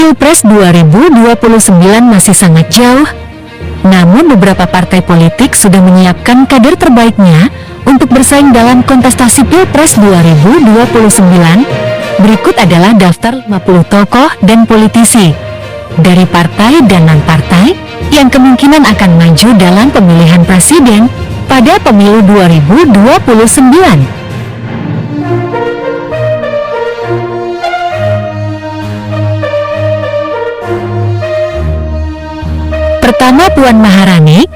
Pilpres 2029 masih sangat jauh, namun beberapa partai politik sudah menyiapkan kader terbaiknya untuk bersaing dalam kontestasi Pilpres 2029. Berikut adalah daftar 50 tokoh dan politisi dari partai dan non-partai yang kemungkinan akan maju dalam pemilihan presiden pada pemilu 2029. Pertama, Puan Maharani.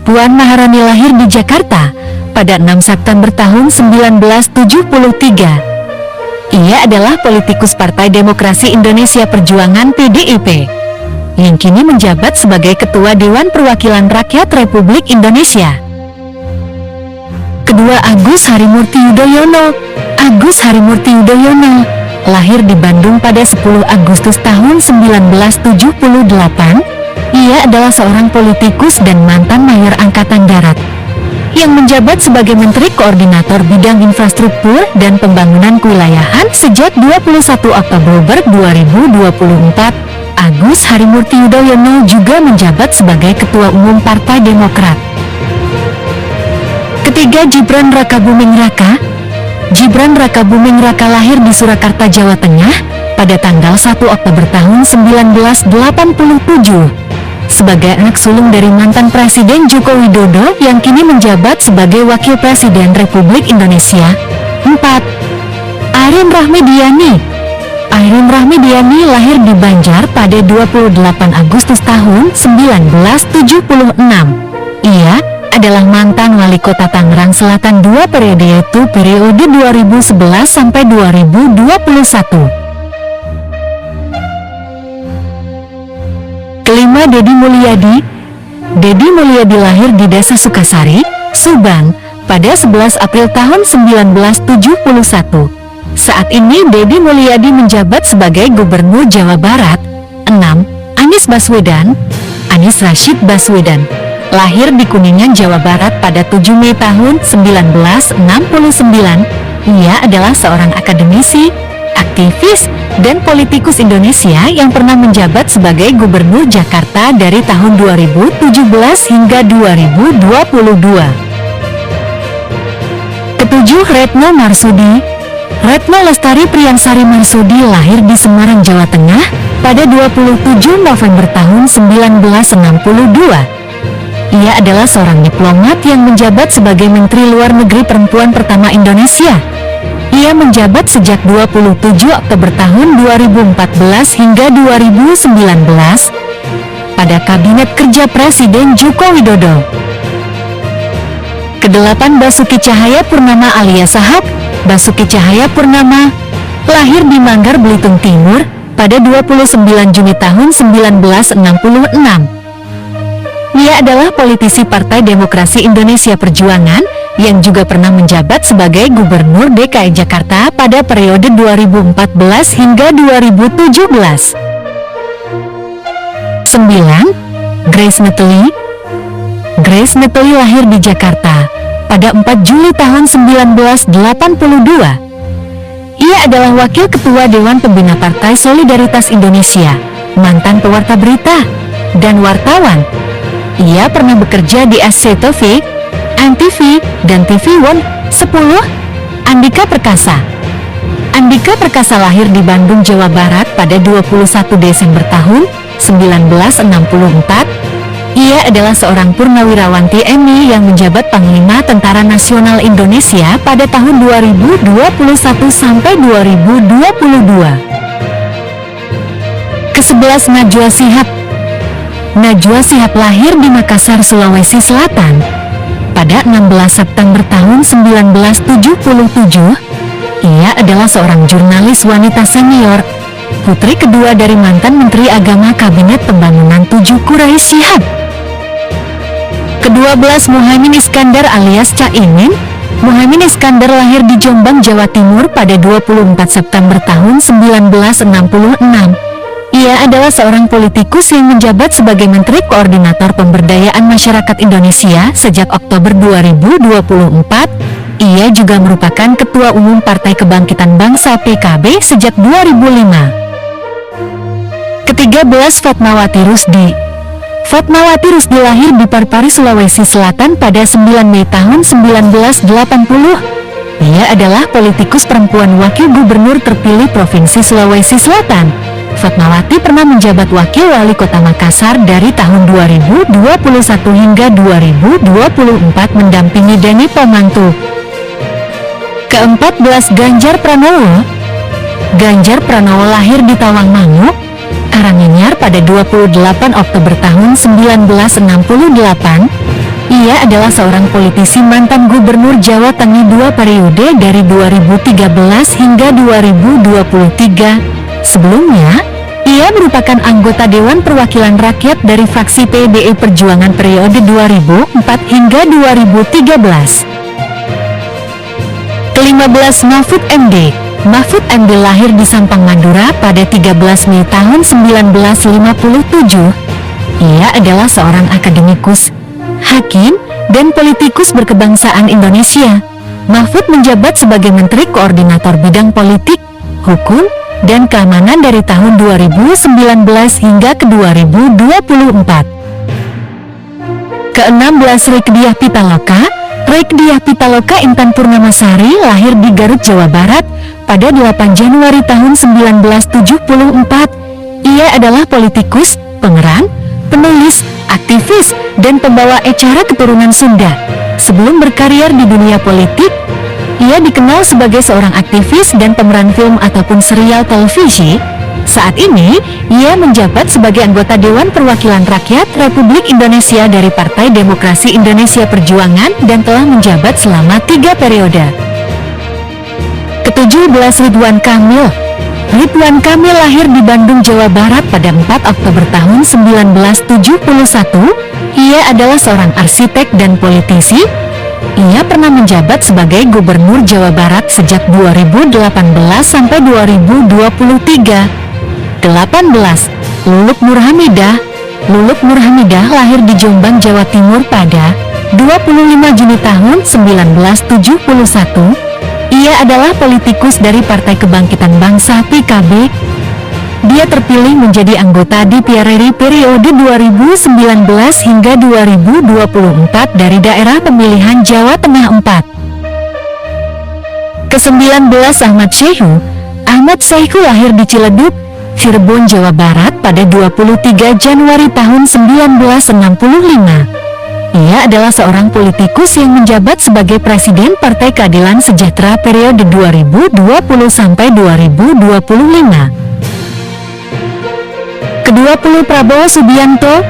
Puan Maharani lahir di Jakarta pada 6 September tahun 1973. Ia adalah politikus Partai Demokrasi Indonesia Perjuangan (PDIP) yang kini menjabat sebagai Ketua Dewan Perwakilan Rakyat Republik Indonesia. Kedua, Agus Harimurti Yudhoyono. Agus Harimurti Yudhoyono lahir di Bandung pada 10 Agustus tahun 1978. Ia adalah seorang politikus dan mantan Mayor Angkatan Darat yang menjabat sebagai Menteri Koordinator Bidang Infrastruktur dan Pembangunan Kewilayahan sejak 21 Oktober 2024. Agus Harimurti Yudhoyono juga menjabat sebagai Ketua Umum Partai Demokrat. Ketiga, Gibran Rakabuming Raka. Gibran Rakabuming Raka lahir di Surakarta, Jawa Tengah pada tanggal 1 Oktober tahun 1987. Sebagai anak sulung dari mantan Presiden Joko Widodo yang kini menjabat sebagai Wakil Presiden Republik Indonesia. 4. Airin Rahmidiani. Airin Rahmidiani lahir di Banjar pada 28 Agustus tahun 1976. Ia adalah mantan Wali Kota Tangerang Selatan 2 periode, yaitu periode 2011 sampai 2021. Kelima, Deddy Mulyadi. Deddy Mulyadi lahir di Desa Sukasari, Subang pada 11 April tahun 1971. Saat ini Deddy Mulyadi menjabat sebagai Gubernur Jawa Barat. 6. Anies Baswedan. Anies Rashid Baswedan lahir di Kuningan, Jawa Barat pada 7 Mei tahun 1969. Ia adalah seorang akademisi, aktivis, dan politikus Indonesia yang pernah menjabat sebagai Gubernur Jakarta dari tahun 2017 hingga 2022. Ketujuh, Retno Marsudi. Retno Lestari Priyansari Marsudi lahir di Semarang, Jawa Tengah pada 27 November tahun 1962. Ia adalah seorang diplomat yang menjabat sebagai Menteri Luar Negeri perempuan pertama Indonesia. Ia menjabat sejak 27 Oktober tahun 2014 hingga 2019 pada Kabinet Kerja Presiden Joko Widodo. Kedelapan, Basuki Cahayapurnama alias Ahok. Basuki Cahayapurnama lahir di Manggar, Belitung Timur pada 29 Juni tahun 1966. Ia adalah politisi Partai Demokrasi Indonesia Perjuangan yang juga pernah menjabat sebagai Gubernur DKI Jakarta pada periode 2014 hingga 2017. 9. Grace Natali. Grace Natali lahir di Jakarta pada 4 Juli tahun 1982. Ia adalah Wakil Ketua Dewan Pembina Partai Solidaritas Indonesia, mantan pewarta berita, dan wartawan. Ia pernah bekerja di SCTV, ANTV, dan TV One. 10. Andika Perkasa. Andika Perkasa lahir di Bandung, Jawa Barat pada 21 Desember tahun 1964. Ia adalah seorang purnawirawan TNI yang menjabat Panglima Tentara Nasional Indonesia pada tahun 2021 sampai 2022. Ke-11, Najwa Shihab. Najwa Shihab lahir di Makassar, Sulawesi Selatan pada 16 September tahun 1977. Ia adalah seorang jurnalis wanita senior, putri kedua dari mantan Menteri Agama Kabinet Pembangunan 7 Quraisy Shihab. Ke-12, Muhaimin Iskandar alias Caimin. Muhaimin Iskandar lahir di Jombang, Jawa Timur pada 24 September tahun 1966. Ia adalah seorang politikus yang menjabat sebagai Menteri Koordinator Pemberdayaan Masyarakat Indonesia sejak Oktober 2024. Ia juga merupakan Ketua Umum Partai Kebangkitan Bangsa (PKB) sejak 2005. 13. Fatmawati Rusdi. Fatmawati Rusdi lahir di Parpari, Sulawesi Selatan pada 9 Mei tahun 1980. Ia adalah politikus perempuan wakil gubernur terpilih Provinsi Sulawesi Selatan. Fatmawati pernah menjabat wakil wali kota Makassar dari tahun 2021 hingga 2024 mendampingi Dani Pomanto. Ke-14. Ganjar Pranowo. Ganjar Pranowo lahir di Tawangmangu, Karanganyar pada 28 Oktober tahun 1968. Ia adalah seorang politisi mantan gubernur Jawa Tengah 2 periode dari 2013 hingga 2023. Sebelumnya, ia merupakan anggota Dewan Perwakilan Rakyat dari fraksi PDI Perjuangan periode 2004 hingga 2013. Ke-15. Mahfud MD. Mahfud MD lahir di Sampang, Madura pada 13 Mei tahun 1957. Ia adalah seorang akademikus, hakim, dan politikus berkebangsaan Indonesia. Mahfud menjabat sebagai Menteri Koordinator Bidang Politik, Hukum, dan Keamanan dari tahun 2019 hingga ke 2024. Ke-16. Rikdiah Pitaloka. Rikdiah Pitaloka Intan Purnamasari lahir di Garut, Jawa Barat pada 8 Januari tahun 1974. Ia adalah politikus, pemeran, penulis, aktivis, dan pembawa acara keturunan Sunda. Sebelum berkarier di dunia politik, ia dikenal sebagai seorang aktivis dan pemeran film ataupun serial televisi. Saat ini, ia menjabat sebagai anggota Dewan Perwakilan Rakyat Republik Indonesia dari Partai Demokrasi Indonesia Perjuangan dan telah menjabat selama 3 periode. Ke-17. Ridwan Kamil. Ridwan Kamil lahir di Bandung, Jawa Barat pada 4 Oktober tahun 1971. Ia adalah seorang arsitek dan politisi. Ia pernah menjabat sebagai Gubernur Jawa Barat sejak 2018 sampai 2023. 18. Luluk Nurhamidah. Luluk Nurhamidah lahir di Jombang, Jawa Timur pada 25 Juni tahun 1971. Ia adalah politikus dari Partai Kebangkitan Bangsa (PKB). Dia terpilih menjadi anggota DPR periode 2019 hingga 2024 dari daerah pemilihan Jawa Tengah 4. Ke-19. Ahmad Syaihu. Ahmad Syaihu lahir di Ciledug, Cirebon, Jawa Barat pada 23 Januari tahun 1965. Ia adalah seorang politikus yang menjabat sebagai Presiden Partai Keadilan Sejahtera periode 2020 sampai 2025. Ke-20. Prabowo Subianto.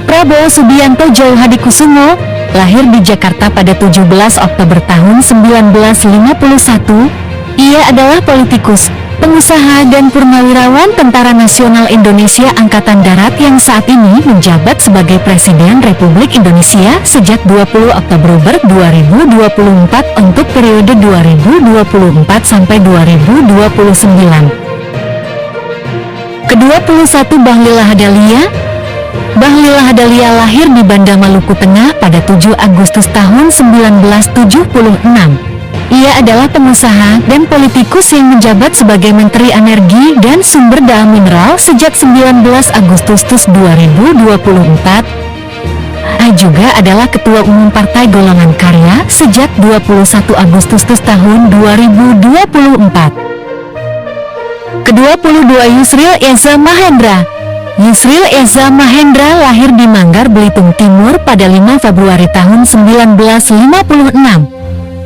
Prabowo Subianto Djauh Hadikusumo lahir di Jakarta pada 17 Oktober tahun 1951. Ia adalah politikus, pengusaha dan purnawirawan Tentara Nasional Indonesia Angkatan Darat yang saat ini menjabat sebagai Presiden Republik Indonesia sejak 20 Oktober 2024 untuk periode 2024 sampai 2029. Ke-21. Bahlila Hadalia. Bahlila Hadalia lahir di Banda, Maluku Tengah pada 7 Agustus tahun 1976. Ia adalah pengusaha dan politikus yang menjabat sebagai Menteri Energi dan Sumber Daya Mineral sejak 19 Agustus 2024. Ia juga adalah Ketua Umum Partai Golongan Karya sejak 21 Agustus tahun 2024. Ke-22. Yusril Eza Mahendra. Yusril Eza Mahendra lahir di Manggar, Belitung Timur pada 5 Februari tahun 1956.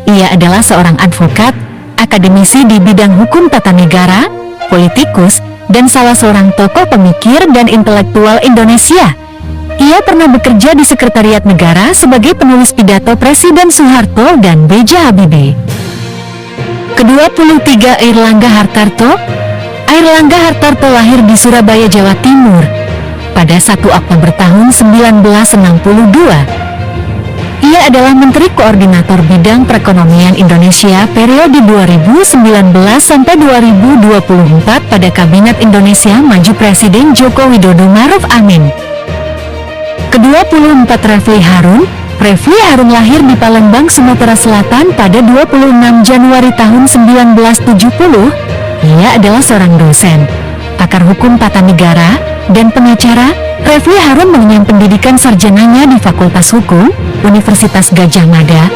Ia adalah seorang advokat, akademisi di bidang hukum tata negara, politikus, dan salah seorang tokoh pemikir dan intelektual Indonesia. Ia pernah bekerja di Sekretariat Negara sebagai penulis pidato Presiden Soeharto dan B.J. Habibie. Ke-23. Airlangga Hartarto. Airlangga Hartarto lahir di Surabaya, Jawa Timur pada 1 Oktober tahun 1962. Ia adalah Menteri Koordinator Bidang Perekonomian Indonesia periode 2019 sampai 2024 pada Kabinet Indonesia Maju Presiden Joko Widodo Ma'ruf Amin. Ke-24. Refli Harun. Refli Harun lahir di Palembang, Sumatera Selatan pada 26 Januari tahun 1970. Ia adalah seorang dosen, pakar hukum tata negara, dan pengacara, Refli Harun mengenyam pendidikan sarjananya di Fakultas Hukum, Universitas Gadjah Mada.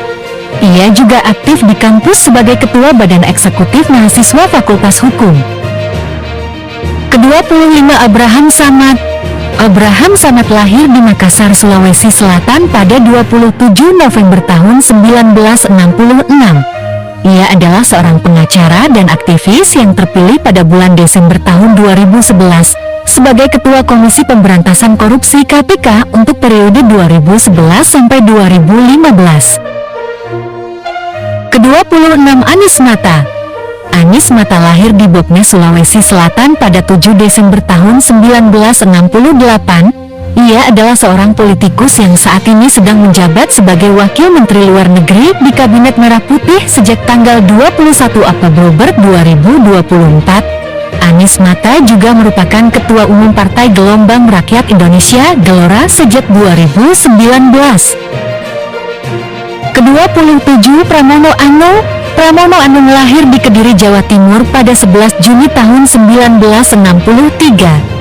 Ia juga aktif di kampus sebagai Ketua Badan Eksekutif Mahasiswa Fakultas Hukum. Ke-25 Abraham Samad. Abraham Samad lahir di Makassar, Sulawesi Selatan pada 27 November tahun 1966. Ia adalah seorang pengacara dan aktivis yang terpilih pada bulan Desember tahun 2011 sebagai Ketua Komisi Pemberantasan Korupsi KPK untuk periode 2011 sampai 2015. Ke-26 Anies Mata. Anies Mata lahir di Boknes, Sulawesi Selatan pada 7 Desember tahun 1968. Ia adalah seorang politikus yang saat ini sedang menjabat sebagai Wakil Menteri Luar Negeri di Kabinet Merah Putih sejak tanggal 21 Oktober 2024. Anies Mata juga merupakan Ketua Umum Partai Gelombang Rakyat Indonesia (Gelora) sejak 2019. Ke-27 Pramono Anung. Pramono Anung lahir di Kediri, Jawa Timur pada 11 Juni tahun 1963.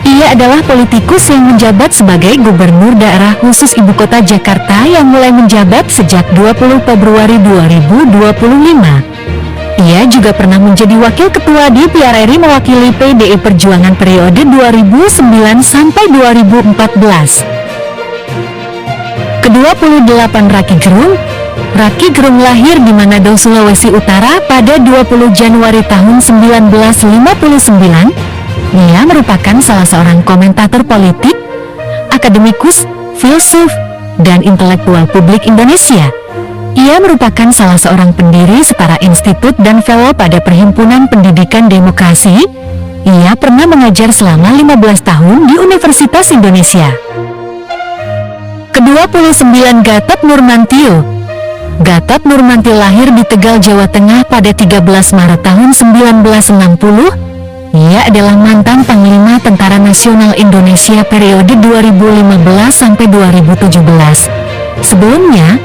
Ia adalah politikus yang menjabat sebagai Gubernur Daerah Khusus Ibu Kota Jakarta yang mulai menjabat sejak 20 Februari 2025. Ia juga pernah menjadi Wakil Ketua DPR RI mewakili PDI Perjuangan periode 2009 sampai 2014. Ke-28 Raky Gerung. Raky Gerung lahir di Manado, Sulawesi Utara pada 20 Januari tahun 1959. Ia merupakan salah seorang komentator politik, akademikus, filsuf, dan intelektual publik Indonesia. Ia merupakan salah seorang pendiri Setara Institut dan fellow pada Perhimpunan Pendidikan Demokrasi. Ia pernah mengajar selama 15 tahun di Universitas Indonesia. Ke-29 Gatot Nurmantio. Gatot Nurmantio lahir di Tegal, Jawa Tengah pada 13 Maret tahun 1960. Ia adalah mantan Panglima Tentara Nasional Indonesia periode 2015 sampai 2017. Sebelumnya,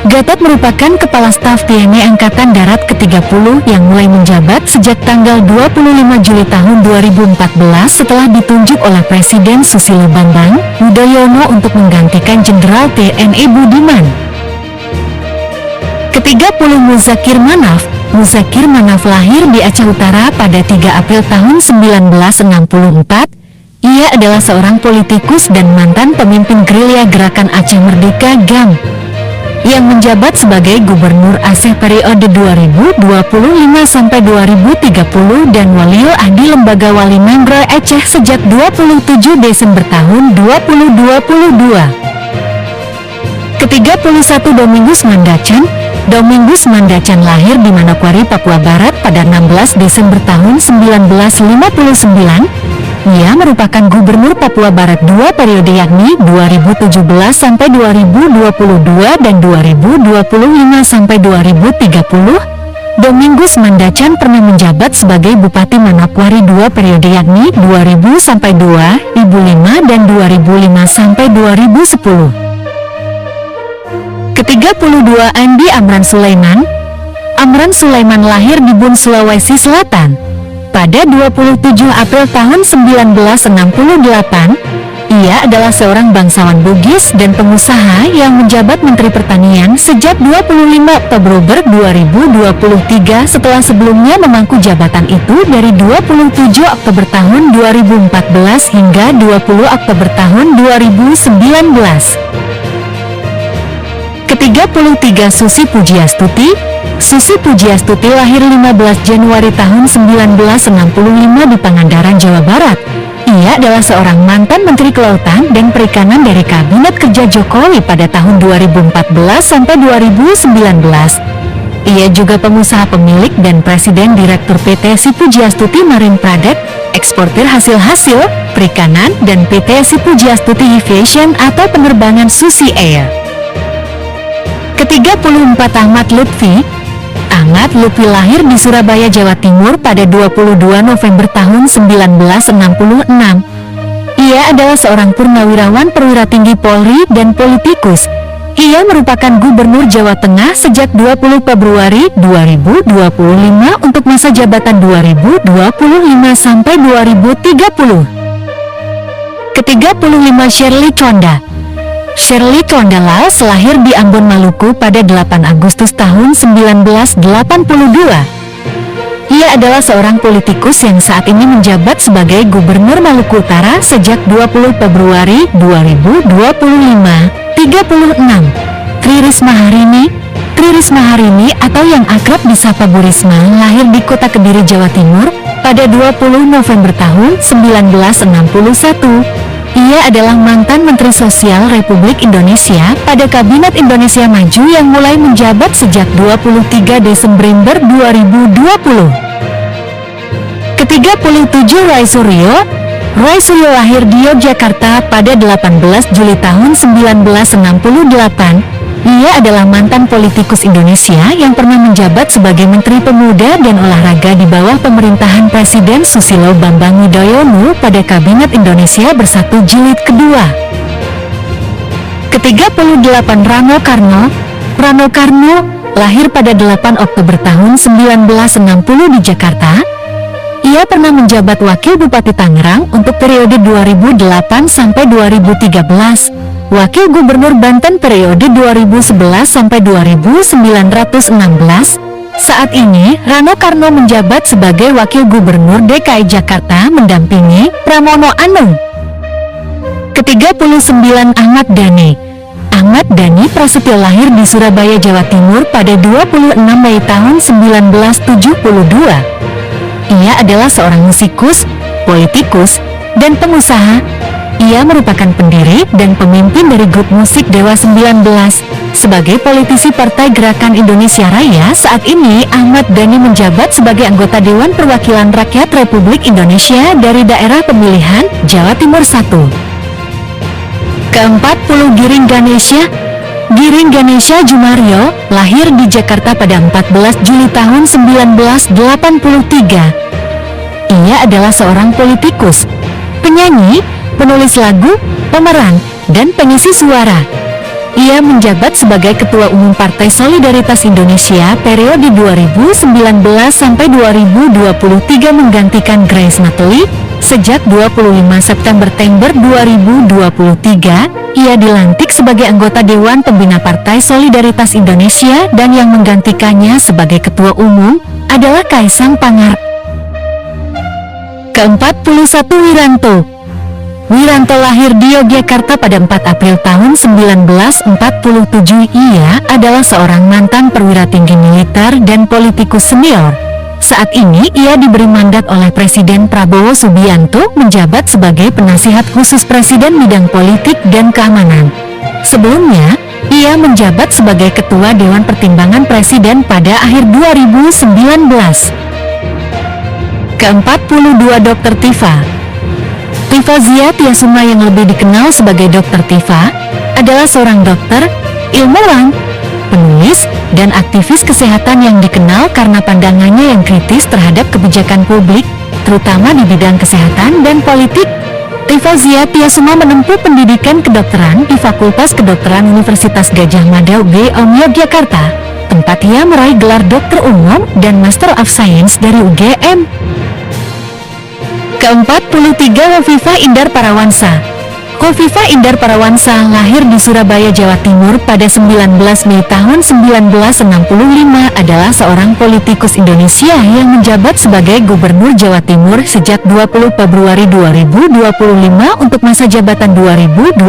Gatot merupakan Kepala Staf TNI Angkatan Darat ke-30 yang mulai menjabat sejak tanggal 25 Juli tahun 2014 setelah ditunjuk oleh Presiden Susilo Bambang Yudhoyono untuk menggantikan Jenderal TNI Budiman. Ke-30 Muzakir Manaf. Muzakir Manaf lahir di Aceh Utara pada 3 April tahun 1964. Ia adalah seorang politikus dan mantan pemimpin gerilya Gerakan Aceh Merdeka (GAM) yang menjabat sebagai Gubernur Aceh periode 2025 sampai 2030 dan Waliul Ahdi Lembaga Wali Mangrove Aceh sejak 27 Desember tahun 2022. Ke-31 Domingus Mandacan. Domingus Mandacan lahir di Manokwari, Papua Barat pada 16 Desember tahun 1959. Ia merupakan Gubernur Papua Barat 2 periode yakni 2017 sampai 2022 dan 2025 sampai 2030. Domingus Mandacan pernah menjabat sebagai Bupati Manokwari 2 periode yakni 2000 sampai 2005 dan 2005 sampai 2010. Ke-32 Andi Amran Sulaiman. Amran Sulaiman lahir di Bun, Sulawesi Selatan pada 27 April tahun 1968. Ia adalah seorang bangsawan Bugis dan pengusaha yang menjabat Menteri Pertanian sejak 25 Oktober 2023 setelah sebelumnya memangku jabatan itu dari 27 Oktober tahun 2014 hingga 20 Oktober tahun 2019. Ke-33 Susi Pujiastuti. Susi Pujiastuti lahir 15 Januari tahun 1965 di Pangandaran, Jawa Barat. Ia adalah seorang mantan Menteri Kelautan dan Perikanan dari Kabinet Kerja Jokowi pada tahun 2014 sampai 2019. Ia juga pengusaha pemilik dan Presiden Direktur PT Si Pujiastuti Marine Product, eksportir hasil-hasil perikanan, dan PT Si Pujiastuti Aviation atau penerbangan Susi Air. Ke-34 Ahmad Lutfi. Ahmad Lutfi lahir di Surabaya, Jawa Timur pada 22 November tahun 1966. Ia adalah seorang purnawirawan perwira tinggi Polri dan politikus. Ia merupakan Gubernur Jawa Tengah sejak 20 Februari 2025 untuk masa jabatan 2025 sampai 2030. Ke-35 Shirley Conda. Shirley Conda Laos lahir di Ambon, Maluku pada 8 Agustus tahun 1982. Ia adalah seorang politikus yang saat ini menjabat sebagai Gubernur Maluku Utara sejak 20 Februari 2025. 36. Tri Risma Harini. Tri Risma Harini atau yang akrab disapa Bu Risma lahir di Kota Kediri, Jawa Timur pada 20 November tahun 1961. Ia adalah mantan Menteri Sosial Republik Indonesia pada Kabinet Indonesia Maju yang mulai menjabat sejak 23 Desember 2020. Ke-37 Roy Suryo. Roy Suryo lahir di Yogyakarta pada 18 Juli tahun 1968. Ia adalah mantan politikus Indonesia yang pernah menjabat sebagai Menteri Pemuda dan Olahraga di bawah pemerintahan Presiden Susilo Bambang Yudhoyono pada Kabinet Indonesia Bersatu Jilid kedua. Ke-38 Rano Karno. Rano Karno lahir pada 8 Oktober tahun 1960 di Jakarta. Ia pernah menjabat Wakil Bupati Tangerang untuk periode 2008 sampai 2013. Wakil Gubernur Banten periode 2011 sampai 2916. Saat ini, Rano Karno menjabat sebagai Wakil Gubernur DKI Jakarta mendampingi Pramono Anung. Ke-39 Ahmad Dhani. Ahmad Dhani Prasetyo lahir di Surabaya, Jawa Timur pada 26 Mei tahun 1972. Ia adalah seorang musikus, politikus, dan pengusaha. Ia merupakan pendiri dan pemimpin dari grup musik Dewa 19. Sebagai politisi Partai Gerakan Indonesia Raya, saat ini Ahmad Dhani menjabat sebagai anggota Dewan Perwakilan Rakyat Republik Indonesia dari daerah pemilihan Jawa Timur 1. Ke-40 Giring Ganesha. Giring Ganesha Jumario lahir di Jakarta pada 14 Juli tahun 1983. Ia adalah seorang politikus, penyanyi, penulis lagu, pemeran, dan pengisi suara. Ia menjabat sebagai Ketua Umum Partai Solidaritas Indonesia periode 2019 sampai 2023 menggantikan Grace Natali. Sejak 25 September 2023, ia dilantik sebagai anggota Dewan Pembina Partai Solidaritas Indonesia dan yang menggantikannya sebagai Ketua Umum adalah Kaisang Pangarep. Ke-41 Wiranto. Wiranto lahir di Yogyakarta pada 4 April tahun 1947. Ia adalah seorang mantan perwira tinggi militer dan politikus senior. Saat ini ia diberi mandat oleh Presiden Prabowo Subianto menjabat sebagai penasihat khusus Presiden bidang politik dan keamanan. Sebelumnya, ia menjabat sebagai Ketua Dewan Pertimbangan Presiden pada akhir 2019. Ke-42 Dr. Tifa. Tifa Zia Tiasuma yang lebih dikenal sebagai Dr. Tifa adalah seorang dokter, ilmuwan, penulis, dan aktivis kesehatan yang dikenal karena pandangannya yang kritis terhadap kebijakan publik, terutama di bidang kesehatan dan politik. Tifa Zia Tiasuma menempuh pendidikan kedokteran di Fakultas Kedokteran Universitas Gadjah Mada UGM Yogyakarta, tempat ia meraih gelar dokter umum dan Master of Science dari UGM. Ke-43 Khofifah Indar Parawansa. Khofifah Indar Parawansa lahir di Surabaya, Jawa Timur pada 19 Mei tahun 1965, adalah seorang politikus Indonesia yang menjabat sebagai Gubernur Jawa Timur sejak 20 Februari 2025 untuk masa jabatan 2025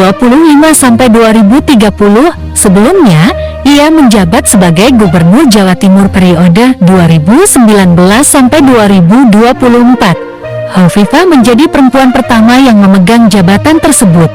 sampai 2030. Sebelumnya, ia menjabat sebagai Gubernur Jawa Timur periode 2019 sampai 2024. Khofifah menjadi perempuan pertama yang memegang jabatan tersebut.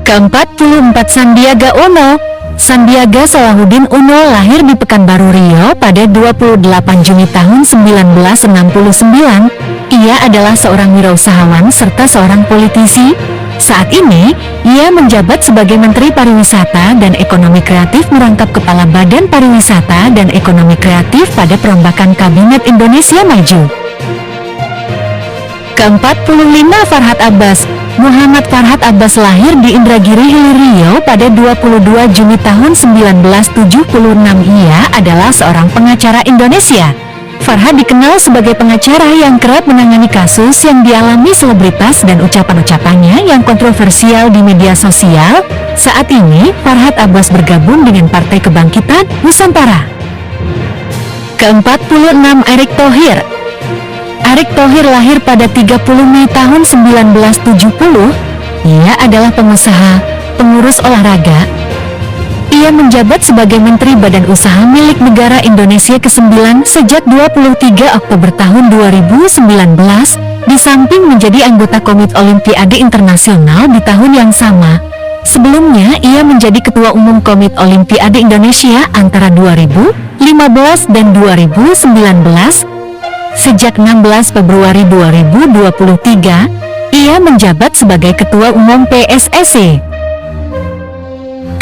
Ke-44 Sandiaga Uno. Sandiaga Salahuddin Uno lahir di Pekanbaru Riau pada 28 Juni tahun 1969. Ia adalah seorang wirausahawan serta seorang politisi. Saat ini, ia menjabat sebagai Menteri Pariwisata dan Ekonomi Kreatif merangkap Kepala Badan Pariwisata dan Ekonomi Kreatif pada perombakan Kabinet Indonesia Maju. Ke-45 Farhad Abbas. Muhammad Farhad Abbas lahir di Indragiri Hilir Riau pada 22 Juni tahun 1976. Ia adalah seorang pengacara Indonesia. Farhat dikenal sebagai pengacara yang kerap menangani kasus yang dialami selebritas dan ucapan-ucapannya yang kontroversial di media sosial. Saat ini, Farhat Abbas bergabung dengan Partai Kebangkitan Nusantara. Ke-46, Erick Thohir. Erick Thohir lahir pada 30 Mei tahun 1970. Ia adalah pengusaha, pengurus olahraga. Ia menjabat sebagai Menteri Badan Usaha Milik Negara Indonesia ke-9 sejak 23 Oktober tahun 2019, di samping menjadi anggota Komite Olimpiade Internasional di tahun yang sama. Sebelumnya, ia menjadi Ketua Umum Komite Olimpiade Indonesia antara 2015 dan 2019. Sejak 16 Februari 2023, ia menjabat sebagai Ketua Umum PSSI.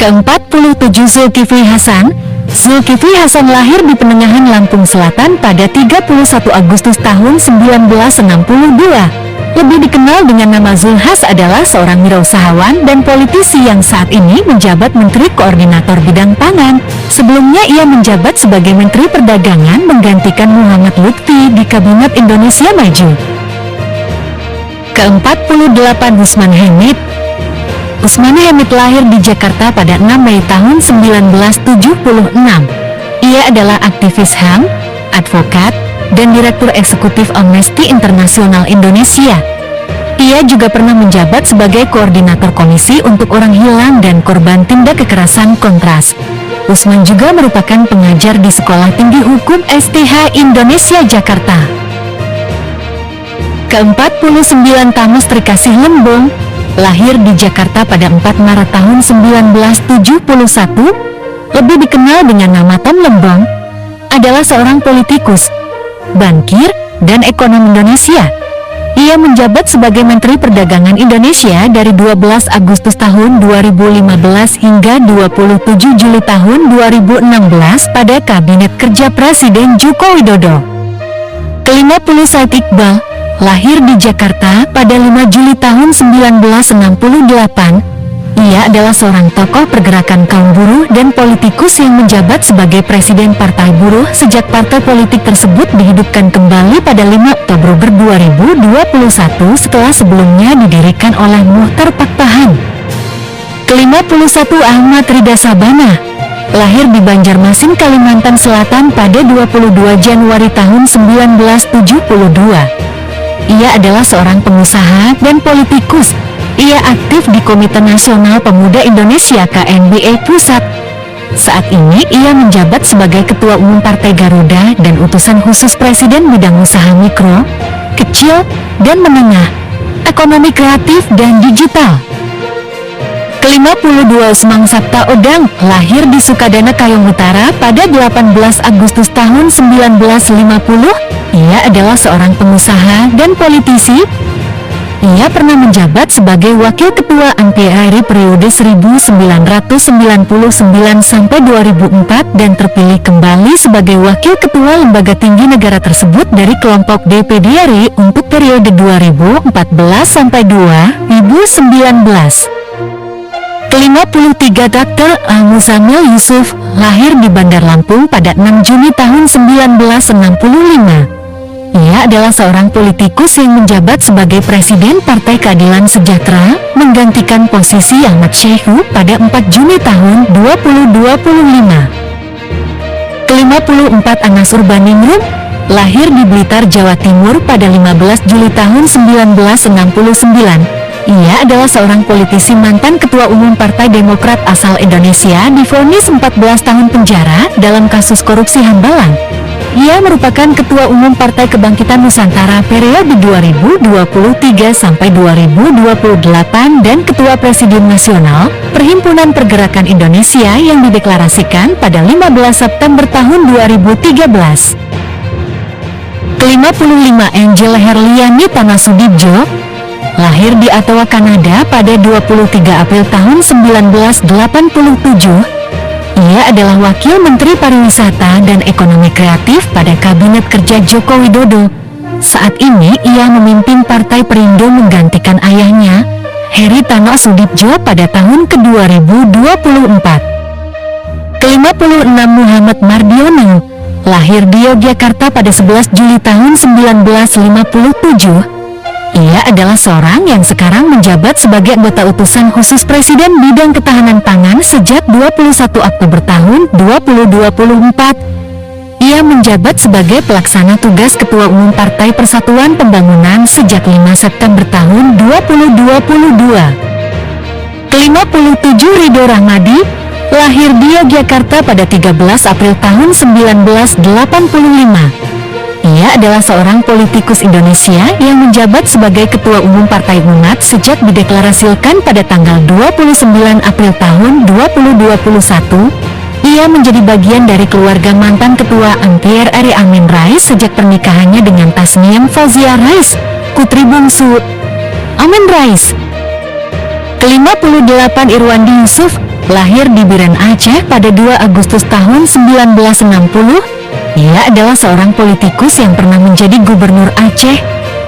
Ke-47, Zulkifli Hasan. Zulkifli Hasan lahir di Penengahan, Lampung Selatan pada 31 Agustus tahun 1962. Lebih dikenal dengan nama Zulhas, adalah seorang wirausahawan dan politisi yang saat ini menjabat Menteri Koordinator Bidang Pangan. Sebelumnya ia menjabat sebagai Menteri Perdagangan menggantikan Muhammad Lutfi di Kabinet Indonesia Maju. Ke-48, Usman Hamid. Usman Hamid lahir di Jakarta pada 6 Mei tahun 1976. Ia adalah aktivis HAM, advokat, dan Direktur Eksekutif Amnesty Internasional Indonesia. Ia juga pernah menjabat sebagai Koordinator Komisi untuk Orang Hilang dan Korban Tindak Kekerasan Kontras. Usman juga merupakan pengajar di Sekolah Tinggi Hukum STH Indonesia Jakarta. Ke-49, Thamus Trikasih Lembong. Lahir di Jakarta pada 4 Maret tahun 1971, lebih dikenal dengan nama Tom Lembong, adalah seorang politikus, bankir, dan ekonom Indonesia. Ia menjabat sebagai Menteri Perdagangan Indonesia dari 12 Agustus tahun 2015 hingga 27 Juli tahun 2016 pada Kabinet Kerja Presiden Joko Widodo. Ke-50, Said Iqbal. Lahir di Jakarta pada 5 Juli tahun 1968, ia adalah seorang tokoh pergerakan kaum buruh dan politikus yang menjabat sebagai Presiden Partai Buruh sejak partai politik tersebut dihidupkan kembali pada 5 Oktober 2021 setelah sebelumnya didirikan oleh Muchtar Pakpahan. Ke-51, Ahmad Ridha Sabana. Lahir di Banjarmasin, Kalimantan Selatan pada 22 Januari tahun 1972. Ia adalah seorang pengusaha dan politikus. Ia aktif di Komite Nasional Pemuda Indonesia KNBI Pusat. Saat ini ia menjabat sebagai Ketua Umum Partai Garuda dan Utusan Khusus Presiden Bidang Usaha Mikro, Kecil, dan Menengah, Ekonomi Kreatif dan Digital. Ke-52, Usmang Sabta Odang. Lahir di Sukadana, Kayong Utara pada 18 Agustus tahun 1950. Ia adalah seorang pengusaha dan politisi. Ia pernah menjabat sebagai Wakil Ketua MPRI periode 1999 sampai 2004 dan terpilih kembali sebagai Wakil Ketua Lembaga Tinggi Negara tersebut dari kelompok DPD RI untuk periode 2014 sampai 2019. Ke-53, Dr. Al-Muzamil Yusuf. Lahir di Bandar Lampung pada 6 Juni tahun 1965. Ia adalah seorang politikus yang menjabat sebagai Presiden Partai Keadilan Sejahtera, menggantikan posisi Ahmad Syekhu pada 4 Juni tahun 2025. Ke-54, Anas Urbaningrum. Lahir di Blitar, Jawa Timur pada 15 Juli tahun 1969. Ia adalah seorang politisi mantan Ketua Umum Partai Demokrat asal Indonesia, divonis 14 tahun penjara dalam kasus korupsi Hambalang. Ia merupakan Ketua Umum Partai Kebangkitan Nusantara periode 2023 sampai 2028 dan Ketua Presidium Nasional Perhimpunan Pergerakan Indonesia yang dideklarasikan pada 15 September tahun 2013. Ke-55, Angel Herliani Tanasudibjo. Lahir di Ottawa, Kanada pada 23 April tahun 1987. Ia adalah Wakil Menteri Pariwisata dan Ekonomi Kreatif pada Kabinet Kerja Joko Widodo. Saat ini ia memimpin Partai Perindo menggantikan ayahnya, Heri Tanasudibjo pada tahun ke-2024. Ke-56, Muhammad Mardiono. lahir di Yogyakarta pada 11 Juli tahun 1957. Ia adalah seorang yang sekarang menjabat sebagai anggota utusan khusus Presiden bidang ketahanan pangan sejak 21 Oktober tahun 2024. Ia menjabat sebagai pelaksana tugas Ketua Umum Partai Persatuan Pembangunan sejak 5 September tahun 2022. Ke-57 Ridho Rahmadi, lahir di Yogyakarta pada 13 April tahun 1985. Ia adalah seorang politikus Indonesia yang menjabat sebagai Ketua Umum Partai Umat sejak dideklarasikan pada tanggal 29 April tahun 2021. Ia menjadi bagian dari keluarga mantan Ketua MPR RI Amin Rais sejak pernikahannya dengan Tasniam Fauzia Rais, putri bungsu Amin Rais. Ke-58 Irwandi Yusuf, lahir di Biren, Aceh pada 2 Agustus tahun 1960. Ia adalah seorang politikus yang pernah menjadi gubernur Aceh.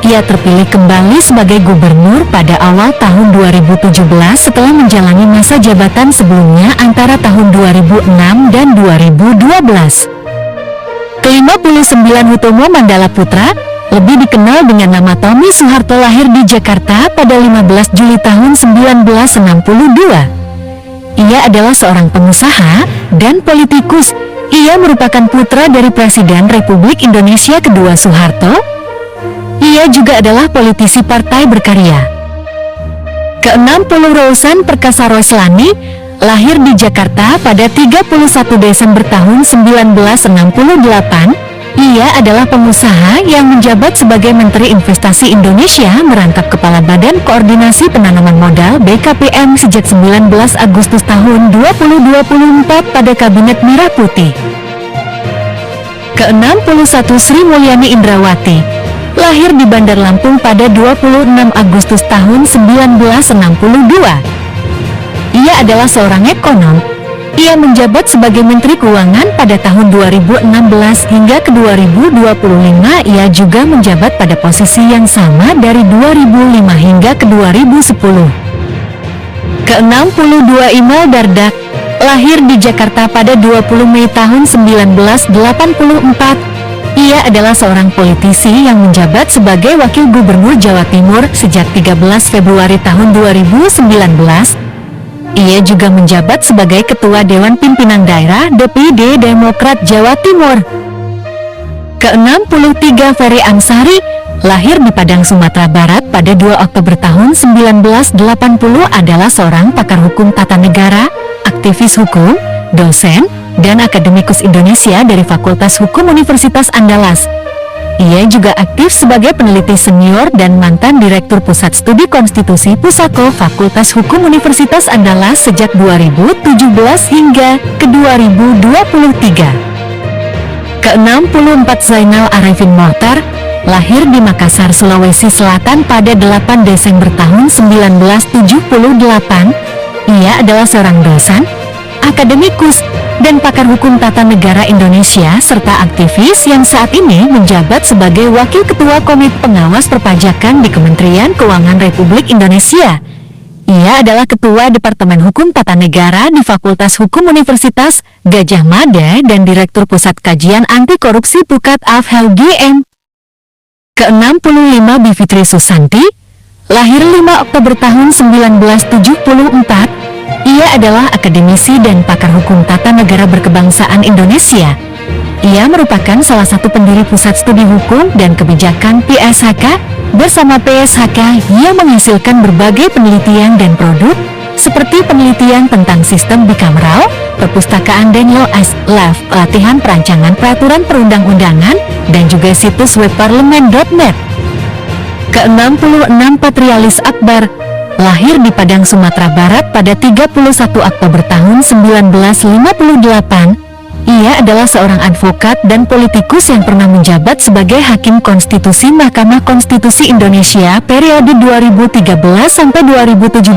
Ia terpilih kembali sebagai gubernur pada awal tahun 2017 setelah menjalani masa jabatan sebelumnya antara tahun 2006 dan 2012. Ke-59 Hutomo Mandala Putra, lebih dikenal dengan nama Tommy Soeharto, lahir di Jakarta pada 15 Juli tahun 1962. Ia adalah seorang pengusaha dan politikus. Ia merupakan putra dari Presiden Republik Indonesia kedua Soeharto. Ia juga adalah politisi partai berkarya. Ke-60 Rosan Perkasa Roslani, lahir di Jakarta pada 31 Desember tahun 1968. Ia adalah pengusaha yang menjabat sebagai Menteri Investasi Indonesia merangkap Kepala Badan Koordinasi Penanaman Modal BKPM sejak 19 Agustus tahun 2024 pada Kabinet Merah Putih. Ke-61 Sri Mulyani Indrawati, lahir di Bandar Lampung pada 26 Agustus tahun 1962. Ia adalah seorang ekonom. Ia menjabat sebagai Menteri Keuangan pada tahun 2016 hingga ke 2025. Ia juga menjabat pada posisi yang sama dari 2005 hingga ke 2010. Ke-62 Imel Dardak, lahir di Jakarta pada 20 Mei tahun 1984. Ia adalah seorang politisi yang menjabat sebagai Wakil Gubernur Jawa Timur sejak 13 Februari tahun 2019. Ia juga menjabat sebagai Ketua Dewan Pimpinan Daerah DPD Demokrat Jawa Timur. Ke-63 Ferry Amsari, lahir di Padang, Sumatera Barat pada 2 Oktober tahun 1980, adalah seorang pakar hukum tata negara, aktivis hukum, dosen, dan akademikus Indonesia dari Fakultas Hukum Universitas Andalas. Ia juga aktif sebagai peneliti senior dan mantan Direktur Pusat Studi Konstitusi Pusako Fakultas Hukum Universitas Andalas sejak 2017 hingga ke 2023. Ke-64 Zainal Arifin Mohtar, lahir di Makassar, Sulawesi Selatan pada 8 Desember tahun 1978. Ia adalah seorang dosen, akademikus, dan pakar hukum tata negara Indonesia serta aktivis yang saat ini menjabat sebagai Wakil Ketua Komite Pengawas Perpajakan di Kementerian Keuangan Republik Indonesia. Ia adalah Ketua Departemen Hukum Tata Negara di Fakultas Hukum Universitas Gadjah Mada dan Direktur Pusat Kajian Anti Korupsi Pukat Afhel GM. Ke-65 Bivitri Susanti, lahir 5 Oktober tahun 1974. Ia adalah akademisi dan pakar hukum tata negara berkebangsaan Indonesia. Ia merupakan salah satu pendiri Pusat Studi Hukum dan Kebijakan PSHK. Bersama PSHK, ia menghasilkan berbagai penelitian dan produk, seperti penelitian tentang sistem bikameral, perpustakaan Daniel S. Lev, latihan perancangan peraturan perundang-undangan, dan juga situs web parlemen.net. Ke-66 Patrialis Akbar, lahir di Padang, Sumatera Barat pada 31 Oktober tahun 1958. Ia adalah seorang advokat dan politikus yang pernah menjabat sebagai Hakim Konstitusi Mahkamah Konstitusi Indonesia periode 2013 sampai 2017.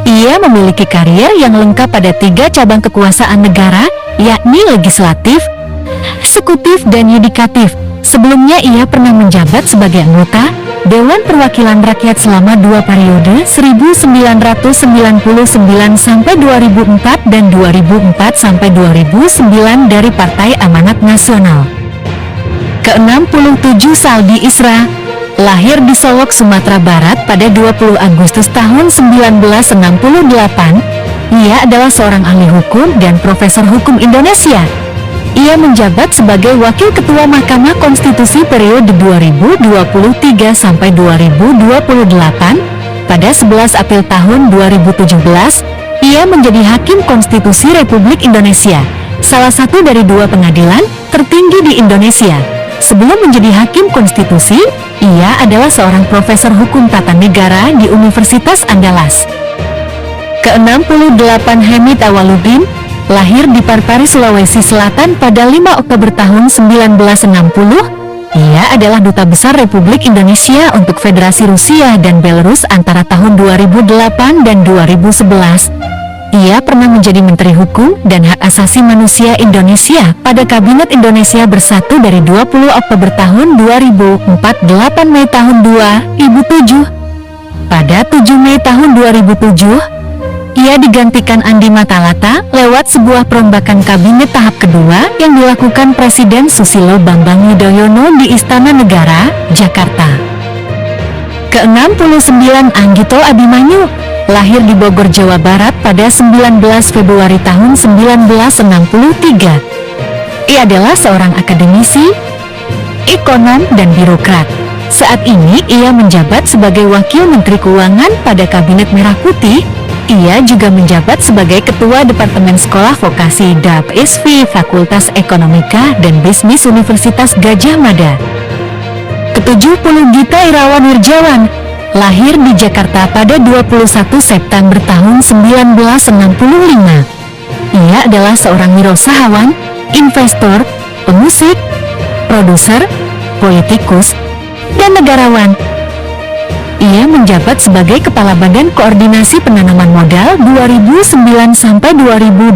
Ia memiliki karier yang lengkap pada 3 cabang kekuasaan negara, yakni legislatif, eksekutif, dan yudikatif. Sebelumnya ia pernah menjabat sebagai anggota Dewan Perwakilan Rakyat selama 2 periode 1999 sampai 2004 dan 2004 sampai 2009 dari Partai Amanat Nasional. Ke-67 Saldi Isra, lahir di Solok, Sumatera Barat pada 20 Agustus tahun 1968. Ia adalah seorang ahli hukum dan profesor hukum Indonesia. Ia menjabat sebagai Wakil Ketua Mahkamah Konstitusi periode 2023 sampai 2028. Pada 11 April tahun 2017, ia menjadi Hakim Konstitusi Republik Indonesia, salah satu dari 2 pengadilan tertinggi di Indonesia. Sebelum menjadi Hakim Konstitusi, ia adalah seorang profesor hukum tata negara di Universitas Andalas. Ke-68 Hamid Awaludin, lahir di Parpari, Sulawesi Selatan pada 5 Oktober tahun 1960. Ia adalah Duta Besar Republik Indonesia untuk Federasi Rusia dan Belarus antara tahun 2008 dan 2011. Ia pernah menjadi Menteri Hukum dan Hak Asasi Manusia Indonesia pada Kabinet Indonesia Bersatu dari 20 Oktober tahun 2004, 8 Mei tahun 2007. Pada 7 Mei tahun 2007, ia digantikan Andi Matalata lewat sebuah perombakan kabinet tahap kedua yang dilakukan Presiden Susilo Bambang Yudhoyono di Istana Negara, Jakarta. Ke-69 Anggito Abimanyu, lahir di Bogor, Jawa Barat pada 19 Februari tahun 1963. Ia adalah seorang akademisi, ekonom, dan birokrat. Saat ini ia menjabat sebagai Wakil Menteri Keuangan pada Kabinet Merah Putih. Ia juga menjabat sebagai Ketua Departemen Sekolah Vokasi DAP/ISVI Fakultas Ekonomika dan Bisnis Universitas Gadjah Mada. Ke-70 Gita Irawan Wirjawan, lahir di Jakarta pada 21 September tahun 1965. Ia adalah seorang wirausahawan, investor, pemusik, produser, politikus, dan negarawan. Ia menjabat sebagai Kepala Badan Koordinasi Penanaman Modal 2009 sampai 2012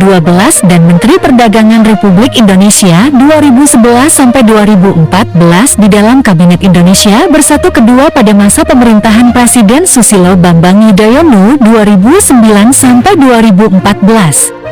dan Menteri Perdagangan Republik Indonesia 2011 sampai 2014 di dalam Kabinet Indonesia Bersatu kedua pada masa pemerintahan Presiden Susilo Bambang Yudhoyono 2009 sampai 2014.